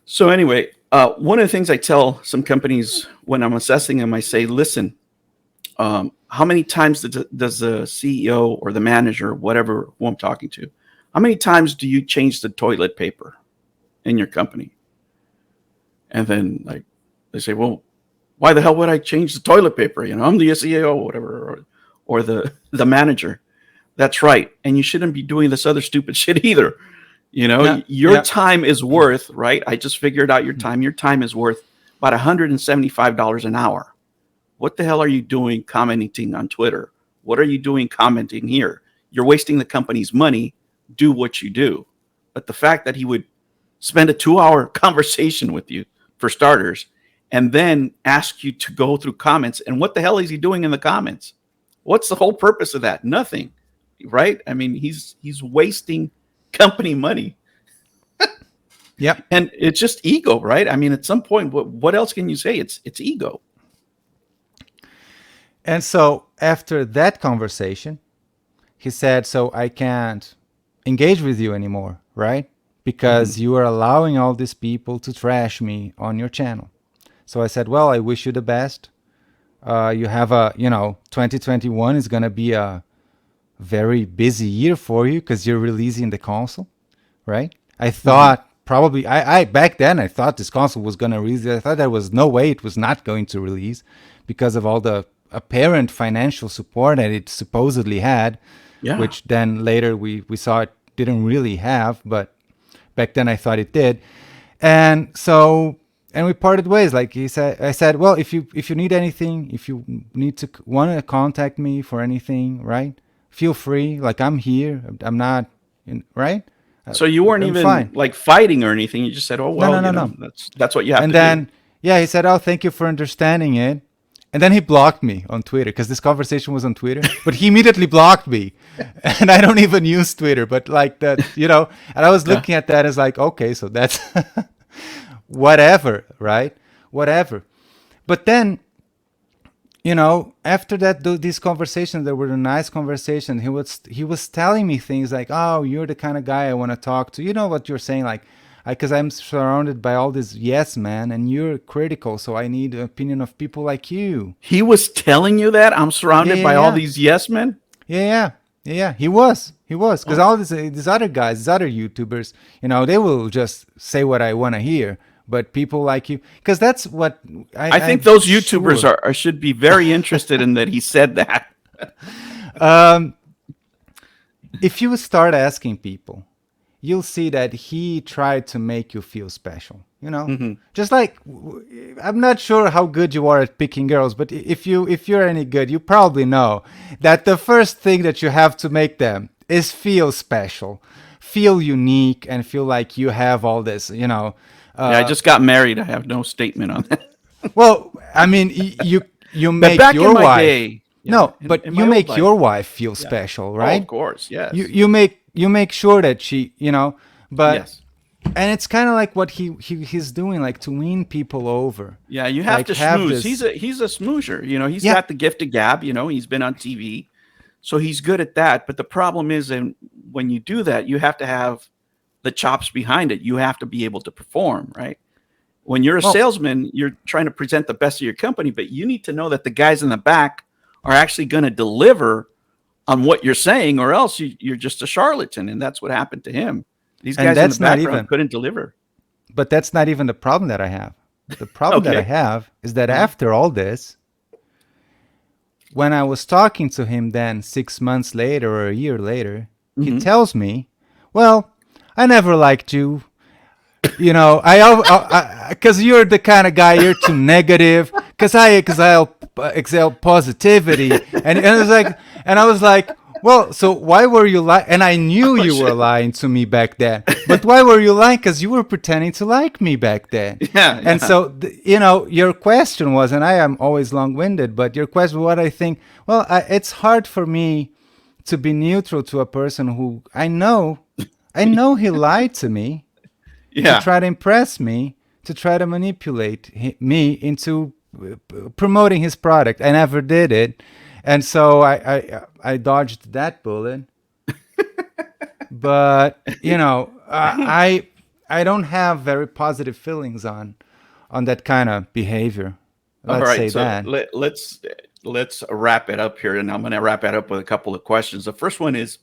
So anyway, one of the things I tell some companies when I'm assessing them, I say, listen, how many times does the CEO or the manager, whatever who I'm talking to, how many times do you change the toilet paper in your company? And then they say, well, why the hell would I change the toilet paper? I'm the CEO, whatever, or the manager. That's right. And you shouldn't be doing this other stupid shit either. Your time is worth, right? I just figured out your time. Your time is worth about $175 an hour. What the hell are you doing commenting on Twitter? What are you doing commenting here? You're wasting the company's money. Do what you do. But the fact that he would spend a 2-hour conversation with you, for starters, and then ask you to go through comments, and what the hell is he doing in the comments? What's the whole purpose of that? Nothing, right? I mean, he's wasting company money. Yep. And it's just ego, right? I mean, at some point, what else can you say? It's ego. And so after that conversation, he said, so I can't engage with you anymore, right? Because you are allowing all these people to trash me on your channel. So I said, well, I wish you the best. You have 2021 is going to be a very busy year for you because you're releasing the console, right? I thought probably, I back then, I thought this console was going to release. I thought there was no way it was not going to release because of all the apparent financial support that it supposedly had, which then later we saw it didn't really have, but back then I thought it did. And so, and we parted ways. Like he said, I said, well, if you need anything, if you want to contact me for anything, right? Feel free. Like I'm here. I'm not, right? So you weren't even fine. Like fighting or anything. You just said, oh, well, no. That's what you have to do. And then, he said, oh, thank you for understanding it. And then he blocked me on Twitter because this conversation was on Twitter, but he immediately blocked me. And I don't even use Twitter, but like that, and I was looking at that as like, okay, so that's whatever, right? Whatever. But then, after that, these conversations, there were a nice conversation. He was telling me things like, oh, you're the kind of guy I want to talk to. You know what you're saying? Like, because I'm surrounded by all this yes man, and you're critical, so I need the opinion of people like you. He was telling you that? I'm surrounded by all these yes men? Yeah. He was. Because all these other guys, these other YouTubers, they will just say what I want to hear. But people like you, because that's what I think those YouTubers should be very interested in that he said that. If you start asking people, you'll see that he tried to make you feel special, just like, I'm not sure how good you are at picking girls, but if you're any good, you probably know that the first thing that you have to make them is feel special, feel unique, and feel like you have all this, I just got married. I have no statement on that. Well, I mean, you make your wife. Day, but you make your wife feel special, right? Oh, of course, yes. You make sure that she, but yes. And it's kind of like what he's doing, like to win people over. Yeah, you have to schmooze. He's a smoozer. He's got the gift of gab. He's been on TV, so he's good at that. But the problem is, and when you do that, you have to have the chops behind it. You have to be able to perform, right? When you're a salesman, you're trying to present the best of your company, but you need to know that the guys in the back are actually going to deliver on what you're saying, or else you're just a charlatan. And that's what happened to him. These guys in the background couldn't deliver. But that's not even the problem that I have. The problem that I have is that after all this, when I was talking to him then 6 months later or a year later, he tells me, well, I never liked you. Because you're the kind of guy, you're too negative. Because I exhale positivity, and I was like, well, so why were you lying? And I knew you were lying to me back then. But why were you lying? Because you were pretending to like me back then. Yeah. And so your question was, and I am always long-winded, but your question, what I think, well, it's hard for me to be neutral to a person who I know he lied to me Yeah. to try to impress me, to try to manipulate me into promoting his product. I never did it, and so I dodged that bullet. But I don't have very positive feelings on that kind of behavior. All Let's right, say so that. let's wrap it up here, and I'm going to wrap it up with a couple of questions. The first one is,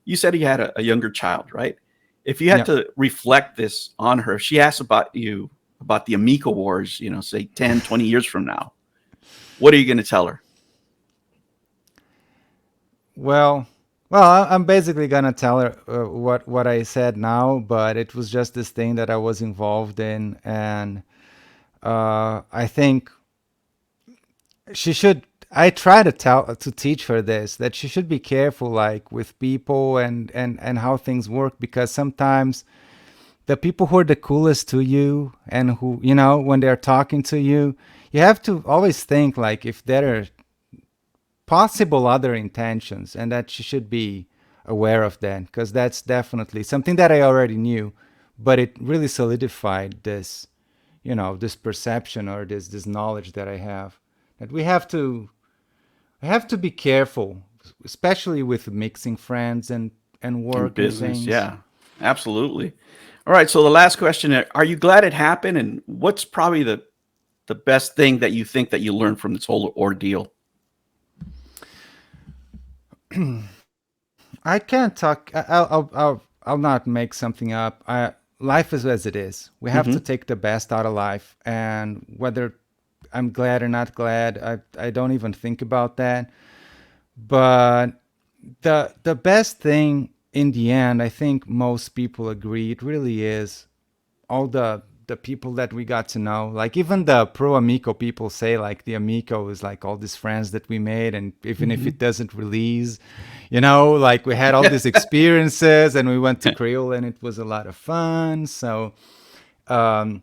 you said you had a younger child, right? If you had to reflect this on her, if she asks about you, about the Amico Wars, say 10, 20 years from now, what are you going to tell her? Well, I'm basically gonna tell her what I said now, but it was just this thing that I was involved in, and I think she should. I try to teach her this, that she should be careful, like with people and how things work, because sometimes the people who are the coolest to you and who when they're talking to you, you have to always think like if there are possible other intentions, and that she should be aware of that, because that's definitely something that I already knew, but it really solidified this this perception or this knowledge that I have, that we have to be careful, especially with mixing friends and work Business, and things. yeah, absolutely. All right, so the last question: are you glad it happened, and what's probably the best thing that you think that you learned from this whole ordeal? I can't talk. I'll not make something up. Life is as it is. We have to take the best out of life, and whether I'm glad or not glad, I don't even think about that. But the best thing in the end, I think most people agree, it really is all the people that we got to know. Like even the pro Amico people say like the Amico is like all these friends that we made, and even if it doesn't release, like we had all these experiences and we went to Creole and it was a lot of fun. So to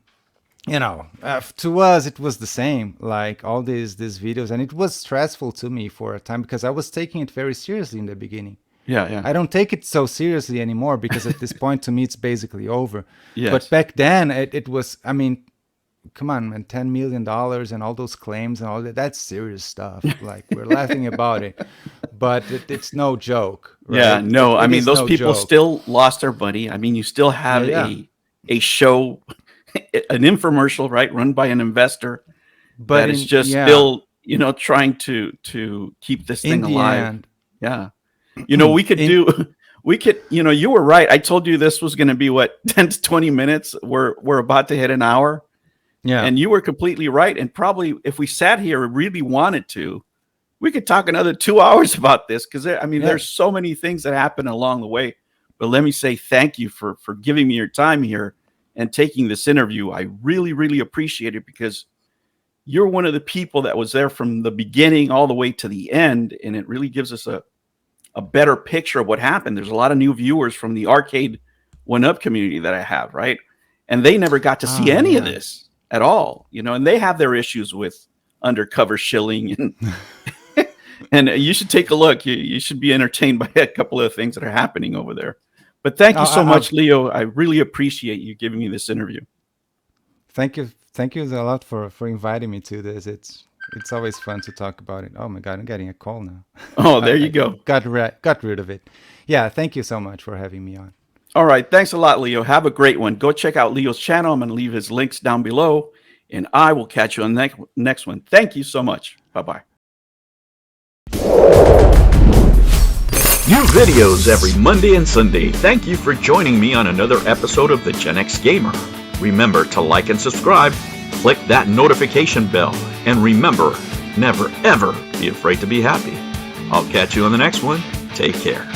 us it was the same, like all these videos, and it was stressful to me for a time because I was taking it very seriously in the beginning. Yeah. I don't take it so seriously anymore because at this point to me it's basically over. Yes. But back then it was, I mean, come on, man, $10 million and all those claims and all that's serious stuff. Like we're laughing about it, but it's no joke. Right? Yeah, no, I mean, those people joke. still lost their money. I mean, you still have a show, an infomercial, right, run by an investor, but it's just still, trying to keep this thing alive. End, yeah. We could you were right. I told you this was going to be 10 to 20 minutes. We're about to hit an hour. Yeah. And you were completely right. And probably if we sat here and really wanted to, we could talk another 2 hours about this. Cause there's so many things that happen along the way, but let me say thank you for giving me your time here and taking this interview. I really, really appreciate it because you're one of the people that was there from the beginning all the way to the end. And it really gives us a better picture of what happened. There's a lot of new viewers from the Arcade 1UP community that I have, right? And they never got to see any of this at all, and they have their issues with undercover shilling and and you should take a look. You should be entertained by a couple of things that are happening over there. But thank you so much, Leo. I really appreciate you giving me this interview. Thank you a lot for inviting me to this. It's always fun to talk about it. Oh my God, I'm getting a call now. Oh, there you go. Got rid of it. Yeah, thank you so much for having me on. All right, thanks a lot, Leo. Have a great one. Go check out Leo's channel. I'm going to leave his links down below, and I will catch you on the next one. Thank you so much. Bye-bye. New videos every Monday and Sunday. Thank you for joining me on another episode of the Gen X Gamer. Remember to like and subscribe. Click that notification bell. And remember, never ever be afraid to be happy. I'll catch you on the next one. Take care.